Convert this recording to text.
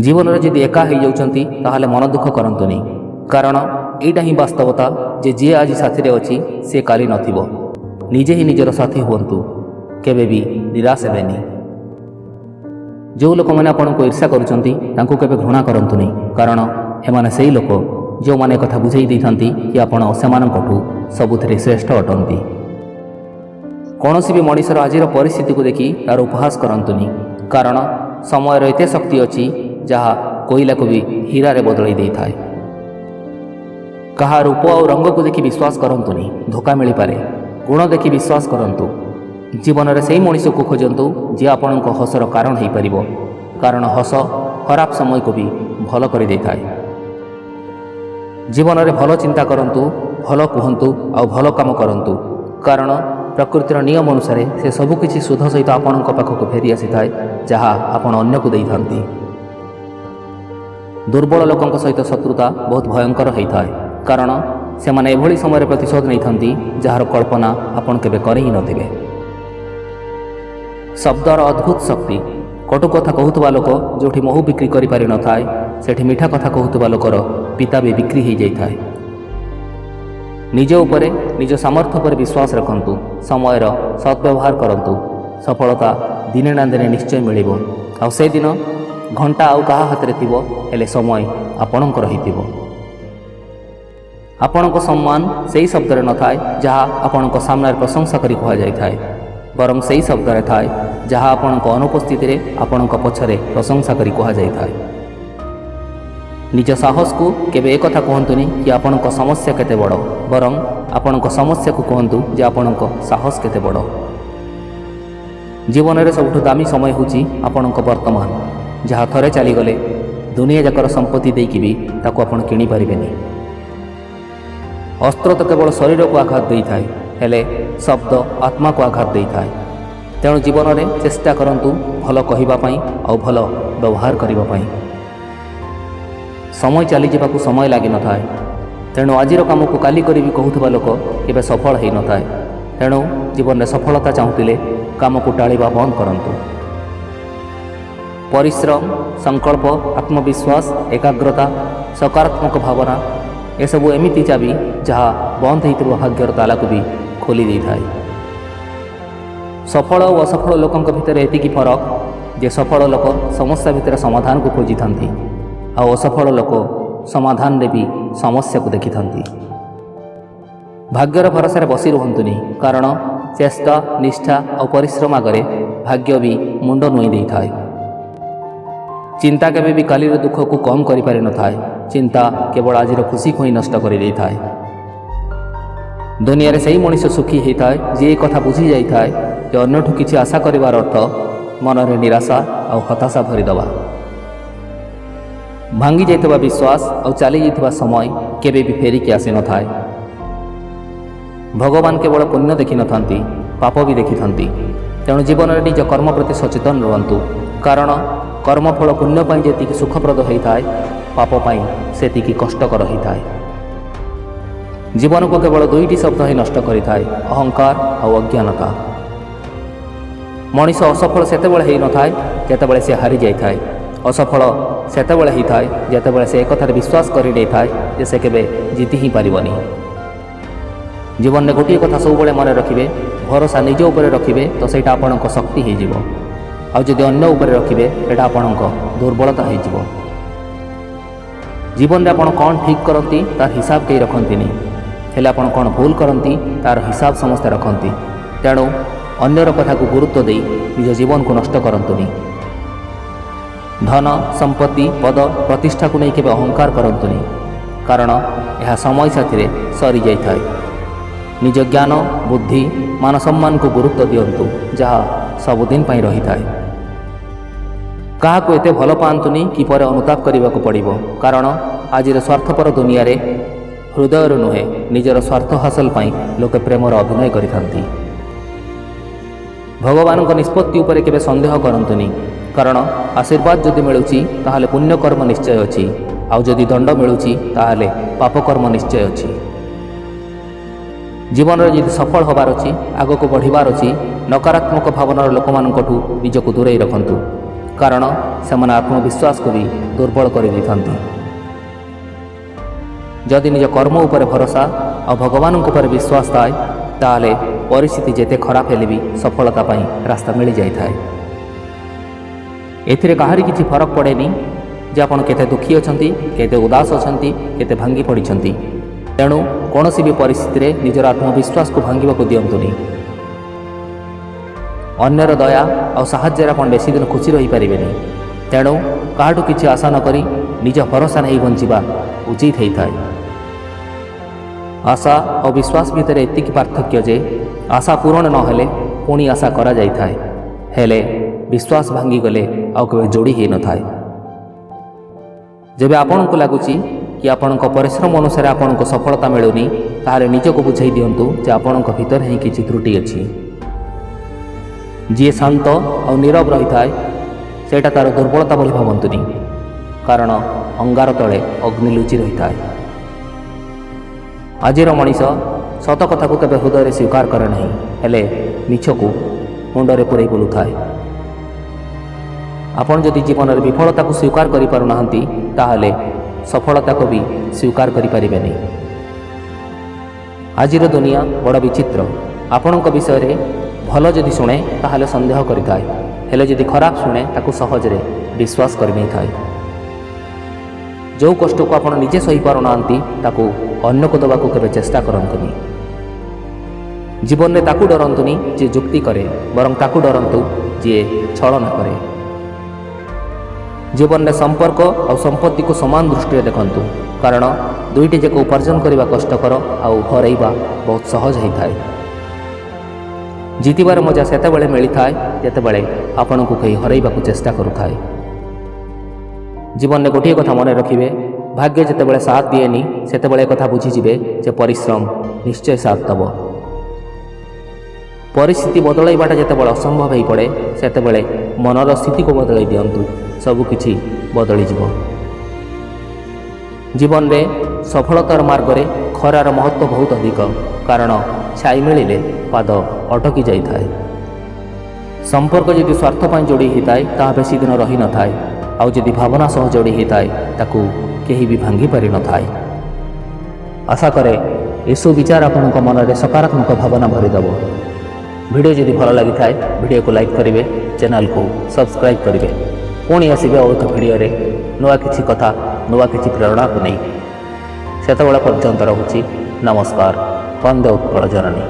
ଜୀବନରେ ଯଦି ଏକା ହୋଇଯାଉଛନ୍ତି ତାହେଲେ ମନ ଦୁଃଖ କରନ୍ତୁନି, କାରଣ ଏଇଟା ହିଁ ବାସ୍ତବତା ଯେ ଯିଏ ଆଜି ସାଥିରେ ଅଛି ସେ କାଲି ନଥିବ। ନିଜେ ହିଁ ନିଜର ସାଥୀ ହୁଅନ୍ତୁ, କେବେ ବି ନିରାଶ ହେବେନି। ଯେଉଁ ଲୋକମାନେ ଆପଣଙ୍କୁ ଈର୍ଷା କରୁଛନ୍ତି ତାଙ୍କୁ କେବେ ଘୃଣା କରନ୍ତୁନି, କାରଣ ଏମାନେ ସେହି ଲୋକ ଯେଉଁମାନେ କଥା ବୁଝାଇ ଦେଇଥାନ୍ତି କି ଆପଣ ସେମାନଙ୍କଠୁ ସବୁଥିରେ ଶ୍ରେଷ୍ଠ ଅଟନ୍ତି। କୌଣସି ବି ମଣିଷର ଆଜିର ପରିସ୍ଥିତିକୁ ଦେଖି ତାର ଉପହାସ କରନ୍ତୁନି, କାରଣ ସମୟର ଏତେ ଶକ୍ତି ଅଛି ଯାହା କୋଇଲାକୁ ବି ହୀରାରେ ବଦଳାଇ ଦେଇଥାଏ। କାହା ରୂପ ଆଉ ରଙ୍ଗକୁ ଦେଖି ବିଶ୍ୱାସ କରନ୍ତୁନି, ଧୋକା ମିଳିପାରେ। ଗୁଣ ଦେଖି ବିଶ୍ୱାସ କରନ୍ତୁ। ଜୀବନରେ ସେହି ମଣିଷକୁ ଖୋଜନ୍ତୁ ଯିଏ ଆପଣଙ୍କ ହସର କାରଣ ହୋଇପାରିବ, କାରଣ ହସ ଖରାପ ସମୟକୁ ବି ଭଲ କରିଦେଇଥାଏ। ଜୀବନରେ ଭଲ ଚିନ୍ତା କରନ୍ତୁ, ଭଲ କୁହନ୍ତୁ ଆଉ ଭଲ କାମ କରନ୍ତୁ, କାରଣ ପ୍ରକୃତିର ନିୟମ ଅନୁସାରେ ସେ ସବୁକିଛି ସୁଧ ସହିତ ଆପଣଙ୍କ ପାଖକୁ ଫେରି ଆସିଥାଏ ଯାହା ଆପଣ ଅନ୍ୟକୁ ଦେଇଥାନ୍ତି। ଦୁର୍ବଳ ଲୋକଙ୍କ ସହିତ ଶତ୍ରୁତା ବହୁତ ଭୟଙ୍କର ହୋଇଥାଏ, କାରଣ ସେମାନେ ଏଭଳି ସମୟରେ ପ୍ରତିଶୋଧ ନେଇଥାନ୍ତି ଯାହାର କଳ୍ପନା ଆପଣ କେବେ କରି ହିଁ ନଥିବେ। ଶବ୍ଦର ଅଦ୍ଭୁତ ଶକ୍ତି। କଟୁ କଥା କହୁଥିବା ଲୋକ ଯେଉଁଠି ମହୁ ବିକ୍ରି କରିପାରିନଥାଏ ସେଠି ମିଠା କଥା କହୁଥିବା ଲୋକର ପିତା ବି ବିକ୍ରି ହୋଇଯାଇଥାଏ। ନିଜ ଉପରେ, ନିଜ ସାମର୍ଥ୍ୟ ଉପରେ ବିଶ୍ୱାସ ରଖନ୍ତୁ, ସମୟର ସଦ୍ବ୍ୟବହାର କରନ୍ତୁ। ସଫଳତା ଦିନେ ନା ଦିନେ ନିଶ୍ଚୟ ମିଳିବ, ଆଉ ସେଦିନ ଘଣ୍ଟା ଆଉ କାହା ହାତରେ ଥିବ, ହେଲେ ସମୟ ଆପଣଙ୍କର ହୋଇଥିବ। ଆପଣଙ୍କ ସମ୍ମାନ ସେହି ଶବ୍ଦରେ ନଥାଏ ଯାହା ଆପଣଙ୍କ ସାମ୍ନାରେ ପ୍ରଶଂସା କରି କୁହାଯାଇଥାଏ, ବରଂ ସେହି ଶବ୍ଦରେ ଥାଏ ଯାହା ଆପଣଙ୍କ ଅନୁପସ୍ଥିତିରେ ଆପଣଙ୍କ ପଛରେ ପ୍ରଶଂସା କରି କୁହାଯାଇଥାଏ। ନିଜ ସାହସକୁ କେବେ ଏକଥା କୁହନ୍ତୁନି କି ଆପଣଙ୍କ ସମସ୍ୟା କେତେ ବଡ଼, ବରଂ ଆପଣଙ୍କ ସମସ୍ୟାକୁ କୁହନ୍ତୁ ଯେ ଆପଣଙ୍କ ସାହସ କେତେ ବଡ଼। ଜୀବନରେ ସବୁଠୁ ଦାମୀ ସମୟ ହେଉଛି ଆପଣଙ୍କ ବର୍ତ୍ତମାନ, ଯାହା ଥରେ ଚାଲିଗଲେ ଦୁନିଆ ଯାକର ସମ୍ପତ୍ତି ଦେଇକି ବି ତାକୁ ଆପଣ କିଣିପାରିବେନି। ଅସ୍ତ୍ର ତ କେବଳ ଶରୀରକୁ ଆଘାତ ଦେଇଥାଏ, ହେଲେ ଶବ୍ଦ ଆତ୍ମାକୁ ଆଘାତ ଦେଇଥାଏ। ତେଣୁ ଜୀବନରେ ଚେଷ୍ଟା କରନ୍ତୁ ଭଲ କହିବା ପାଇଁ ଆଉ ଭଲ ବ୍ୟବହାର କରିବା ପାଇଁ। ସମୟ ଚାଲିଯିବାକୁ ସମୟ ଲାଗିନଥାଏ, ତେଣୁ ଆଜିର କାମକୁ କାଲି କରିବି କହୁଥିବା ଲୋକ କେବେ ସଫଳ ହୋଇନଥାଏ। ତେଣୁ ଜୀବନରେ ସଫଳତା ଚାହୁଁଥିଲେ କାମକୁ ଟାଳିବା ବନ୍ଦ କରନ୍ତୁ। ପରିଶ୍ରମ, ସଂକଳ୍ପ, ଆତ୍ମବିଶ୍ୱାସ, ଏକାଗ୍ରତା, ସକାରାତ୍ମକ ଭାବନା ଏସବୁ ଏମିତି ଚାବି ଯାହା ବନ୍ଦ ହୋଇଥିବା ଭାଗ୍ୟର ତାଲାକୁ ବି ଖୋଲି ଦେଇଥାଏ। ସଫଳ ଓ ଅସଫଳ ଲୋକଙ୍କ ଭିତରେ ଏତିକି ଫରକ ଯେ ସଫଳ ଲୋକ ସମସ୍ୟା ଭିତରେ ସମାଧାନକୁ ଖୋଜିଥାନ୍ତି, ଆଉ ଅସଫଳ ଲୋକ ସମାଧାନରେ ବି ସମସ୍ୟାକୁ ଦେଖିଥାନ୍ତି। ଭାଗ୍ୟର ଭରସାରେ ବସି ରୁହନ୍ତୁନି, କାରଣ ଚେଷ୍ଟା, ନିଷ୍ଠା ଆଉ ପରିଶ୍ରମ ଆଗରେ ଭାଗ୍ୟ ବି ମୁଣ୍ଡ ନୁଆଇଁ ଦେଇଥାଏ। ଚିନ୍ତା କେବେ ବି କାଲିର ଦୁଃଖକୁ କମ୍ କରିପାରିନଥାଏ, ଚିନ୍ତା କେବଳ ଆଜିର ଖୁସିକୁ ହିଁ ନଷ୍ଟ କରିଦେଇଥାଏ। ଦୁନିଆରେ ସେହି ମଣିଷ ସୁଖୀ ହୋଇଥାଏ ଯିଏ ଏ କଥା ବୁଝି ଯାଇଥାଏ ଯେ ଅନ୍ୟଠୁ କିଛି ଆଶା କରିବାର ଅର୍ଥ ମନରେ ନିରାଶା ଆଉ ହତାଶା ଭରିଦେବା। ଭାଙ୍ଗି ଯାଇଥିବା ବିଶ୍ୱାସ ଆଉ ଚାଲିଯାଇଥିବା ସମୟ କେବେ ବି ଫେରିକି ଆସିନଥାଏ। ଭଗବାନ କେବଳ ପୁଣ୍ୟ ଦେଖିନଥାନ୍ତି, ପାପ ବି ଦେଖିଥାନ୍ତି। ତେଣୁ ଜୀବନରେ ନିଜ କର୍ମ ପ୍ରତି ସଚେତନ ରୁହନ୍ତୁ, କାରଣ କର୍ମଫଳ ପୁଣ୍ୟ ପାଇଁ ଯେତିକି ସୁଖପ୍ରଦ ହୋଇଥାଏ, ପାପ ପାଇଁ ସେତିକି କଷ୍ଟକର ହୋଇଥାଏ। ଜୀବନକୁ କେବଳ ଦୁଇଟି ଶବ୍ଦ ହିଁ ନଷ୍ଟ କରିଥାଏ, ଅହଙ୍କାର ଆଉ ଅଜ୍ଞାନତା। ମଣିଷ ଅସଫଳ ସେତେବେଳେ ହୋଇନଥାଏ ଯେତେବେଳେ ସେ ହାରିଯାଇଥାଏ, ଅସଫଳ ସେତେବେଳେ ହୋଇଥାଏ ଯେତେବେଳେ ସେ ଏକଥାରେ ବିଶ୍ୱାସ କରିନେଇଥାଏ ଯେ ସେ କେବେ ଜିତି ହିଁ ପାରିବନି। ଜୀବନରେ ଗୋଟିଏ କଥା ସବୁବେଳେ ମନେ ରଖିବେ, ଭରସା ନିଜ ଉପରେ ରଖିବେ ତ ସେଇଟା ଆପଣଙ୍କ ଶକ୍ତି ହୋଇଯିବ, ଆଉ ଯଦି ଅନ୍ୟ ଉପରେ ରଖିବେ ଏଇଟା ଆପଣଙ୍କ ଦୁର୍ବଳତା ହୋଇଯିବ। ଜୀବନରେ ଆପଣ କ'ଣ ଠିକ୍ କରନ୍ତି ତାର ହିସାବ କେହି ରଖନ୍ତିନି, ହେଲେ ଆପଣ କ'ଣ ଭୁଲ କରନ୍ତି ତାର ହିସାବ ସମସ୍ତେ ରଖନ୍ତି। ତେଣୁ ଅନ୍ୟର କଥାକୁ ଗୁରୁତ୍ୱ ଦେଇ ନିଜ ଜୀବନକୁ ନଷ୍ଟ କରନ୍ତୁନି। ଧନ, ସମ୍ପତ୍ତି, ପଦ, ପ୍ରତିଷ୍ଠାକୁ ନେଇ କେବେ ଅହଙ୍କାର କରନ୍ତୁନି, କାରଣ ଏହା ସମୟ ସାଥିରେ ସରିଯାଇଥାଏ। ନିଜ ଜ୍ଞାନ, ବୁଦ୍ଧି, ମାନ ସମ୍ମାନକୁ ଗୁରୁତ୍ୱ ଦିଅନ୍ତୁ ଯାହା ସବୁଦିନ ପାଇଁ ରହିଥାଏ। କାହାକୁ ଏତେ ଭଲ ପାଆନ୍ତୁନି କି ପରେ ଅନୁତାପ କରିବାକୁ ପଡ଼ିବ, କାରଣ ଆଜିର ସ୍ୱାର୍ଥପର ଦୁନିଆରେ ହୃଦୟରୁ ନୁହେଁ ନିଜର ସ୍ୱାର୍ଥ ହାସଲ ପାଇଁ ଲୋକେ ପ୍ରେମର ଅଭିନୟ କରିଥାନ୍ତି। ଭଗବାନଙ୍କ ନିଷ୍ପତ୍ତି ଉପରେ କେବେ ସନ୍ଦେହ କରନ୍ତୁନି, କାରଣ ଆଶୀର୍ବାଦ ଯଦି ମିଳୁଛି ତାହେଲେ ପୁଣ୍ୟକର୍ମ ନିଶ୍ଚୟ ଅଛି, ଆଉ ଯଦି ଦଣ୍ଡ ମିଳୁଛି ତାହେଲେ ପାପକର୍ମ ନିଶ୍ଚୟ ଅଛି। ଜୀବନରେ ଯଦି ସଫଳ ହେବାର ଅଛି, ଆଗକୁ ବଢ଼ିବାର ଅଛି, ନକାରାତ୍ମକ ଭାବନାର ଲୋକମାନଙ୍କଠୁ ନିଜକୁ ଦୂରେଇ ରଖନ୍ତୁ, କାରଣ ସେମାନେ ଆତ୍ମବିଶ୍ୱାସକୁ ବି ଦୁର୍ବଳ କରିଦେଇଥାନ୍ତି। ଯଦି ନିଜ କର୍ମ ଉପରେ ଭରସା ଆଉ ଭଗବାନଙ୍କ ଉପରେ ବିଶ୍ୱାସ ଥାଏ ତାହେଲେ ପରିସ୍ଥିତି ଯେତେ ଖରାପ ହେଲେ ବି ସଫଳତା ପାଇଁ ରାସ୍ତା ମିଳିଯାଇଥାଏ। ଏଥିରେ କାହାରି କିଛି ଫରକ ପଡ଼େନି ଯେ ଆପଣ କେତେ ଦୁଃଖୀ ଅଛନ୍ତି, କେତେ ଉଦାସ ଅଛନ୍ତି, କେତେ ଭାଙ୍ଗି ପଡ଼ିଛନ୍ତି। ତେଣୁ କୌଣସି ବି ପରିସ୍ଥିତିରେ ନିଜର ଆତ୍ମବିଶ୍ୱାସକୁ ଭାଙ୍ଗିବାକୁ ଦିଅନ୍ତୁନି। ଅନ୍ୟର ଦୟା ଆଉ ସାହାଯ୍ୟରେ ଆପଣ ବେଶୀ ଦିନ ଖୁସି ରହିପାରିବେନି। ତେଣୁ କାହାଠୁ କିଛି ଆଶା ନ କରି ନିଜ ଭରସା ନେଇ ବଞ୍ଚିବା ଉଚିତ ହୋଇଥାଏ। ଆଶା ଆଉ ବିଶ୍ୱାସ ଭିତରେ ଏତିକି ପାର୍ଥକ୍ୟ ଯେ ଆଶା ପୂରଣ ନହେଲେ ପୁଣି ଆଶା କରାଯାଇଥାଏ, ହେଲେ ବିଶ୍ୱାସ ଭାଙ୍ଗିଗଲେ ଆଉ କେବେ ଯୋଡ଼ି ହୋଇନଥାଏ। ଯେବେ ଆପଣଙ୍କୁ ଲାଗୁଛି କି ଆପଣଙ୍କ ପରିଶ୍ରମ ଅନୁସାରେ ଆପଣଙ୍କୁ ସଫଳତା ମିଳୁନି ତାହେଲେ ନିଜକୁ ବୁଝାଇ ଦିଅନ୍ତୁ ଯେ ଆପଣଙ୍କ ଭିତରେ ହିଁ କିଛି ତ୍ରୁଟି ଅଛି। ଯିଏ ଶାନ୍ତ ଆଉ ନୀରବ ରହିଥାଏ ସେଇଟା ତା'ର ଦୁର୍ବଳତା ବୋଲି ଭାବନ୍ତୁନି, କାରଣ ଅଙ୍ଗାର ତଳେ ଅଗ୍ନି ଲୁଚି ରହିଥାଏ। ଆଜିର ମଣିଷ ସତ କଥାକୁ କେବେ ହୃଦୟରେ ସ୍ୱୀକାର କରେ ନାହିଁ, ହେଲେ ମିଛକୁ ମୁଣ୍ଡରେ ପୂରେଇ ବୁଲୁଥାଏ। ଆପଣ ଯଦି ଜୀବନରେ ବିଫଳତାକୁ ସ୍ୱୀକାର କରିପାରୁନାହାନ୍ତି ତାହେଲେ ସଫଳତାକୁ ବି ସ୍ୱୀକାର କରିପାରିବେନି। ଆଜିର ଦୁନିଆ ବଡ଼ ବିଚିତ୍ର। ଆପଣଙ୍କ ବିଷୟରେ ଭଲ ଯଦି ଶୁଣେ ତାହେଲେ ସନ୍ଦେହ କରିଥାଏ, ହେଲେ ଯଦି ଖରାପ ଶୁଣେ ତାକୁ ସହଜରେ ବିଶ୍ୱାସ କରିନେଇଥାଏ। ଯେଉଁ କଷ୍ଟକୁ ଆପଣ ନିଜେ ସହିପାରୁନାହାନ୍ତି ତାକୁ ଅନ୍ୟକୁ ଦେବାକୁ କେବେ ଚେଷ୍ଟା କରନ୍ତୁନି। ଜୀବନରେ ତାକୁ ଡରନ୍ତୁନି ଯିଏ ଯୁକ୍ତି କରେ, ବରଂ ତାକୁ ଡରନ୍ତୁ ଯିଏ ଛଳନା କରେ। ଜୀବନରେ ସମ୍ପର୍କ ଆଉ ସମ୍ପତ୍ତିକୁ ସମାନ ଦୃଷ୍ଟିରେ ଦେଖନ୍ତୁ, କାରଣ ଦୁଇଟି ଯାକ ଉପାର୍ଜନ କରିବା କଷ୍ଟକର ଆଉ ହରାଇବା ବହୁତ ସହଜ ହୋଇଥାଏ। ଜିତିବାର ମଜା ସେତେବେଳେ ମିଳିଥାଏ ଯେତେବେଳେ ଆପଣଙ୍କୁ କେହି ହରାଇବାକୁ ଚେଷ୍ଟା କରୁଥାଏ। ଜୀବନରେ ଗୋଟିଏ କଥା ମନେ ରଖିବେ, ଭାଗ୍ୟ ଯେତେବେଳେ ସାଥ ଦିଏନି ସେତେବେଳେ କଥା ବୁଝିଯିବେ ଯେ ପରିଶ୍ରମ ନିଶ୍ଚୟ ସାଥ ଦେବ। ପରିସ୍ଥିତି ବଦଳାଇବାଟା ଯେତେବେଳେ ଅସମ୍ଭବ ହୋଇପଡ଼େ ସେତେବେଳେ ମନର ସ୍ଥିତିକୁ ବଦଳାଇ ଦିଅନ୍ତୁ, ସବୁକିଛି ବଦଳିଯିବ। ଜୀବନରେ ସଫଳତାର ମାର୍ଗରେ ଖରାର ମହତ୍ତ୍ୱ ବହୁତ ଅଧିକ, କାରଣ ଛାଇ ମିଳିଲେ ପାଦ ଅଟକି ଯାଇଥାଏ। ସମ୍ପର୍କ ଯଦି ସ୍ୱାର୍ଥ ପାଇଁ ଯୋଡ଼ି ହୋଇଥାଏ ତାହା ବେଶୀ ଦିନ ରହିନଥାଏ, ଆଉ ଯଦି ଭାବନା ସହ ଯୋଡ଼ି ହୋଇଥାଏ ତାକୁ କେହି ବି ଭାଙ୍ଗି ପାରିନଥାଏ। ଆଶା କରେ ଏସବୁ ବିଚାର ଆପଣଙ୍କ ମନରେ ସକାରାତ୍ମକ ଭାବନା ଭରିଦେବ। ଭିଡ଼ିଓ ଯଦି ଭଲ ଲାଗିଥାଏ ଭିଡ଼ିଓକୁ ଲାଇକ୍ କରିବେ, ଚ୍ୟାନେଲକୁ ସବସ୍କ୍ରାଇବ୍ କରିବେ। ପୁଣି ଆସିବେ ଆଉ ଏକ ଭିଡ଼ିଓରେ ନୂଆ କିଛି କଥା, ନୂଆ କିଛି ପ୍ରେରଣାକୁ ନେଇ। ସେତେବେଳେ ପର୍ଯ୍ୟନ୍ତ ରହୁଛି ନମସ୍କାର। ବନ୍ଦେ ଉତ୍କଳ ଜନନୀ।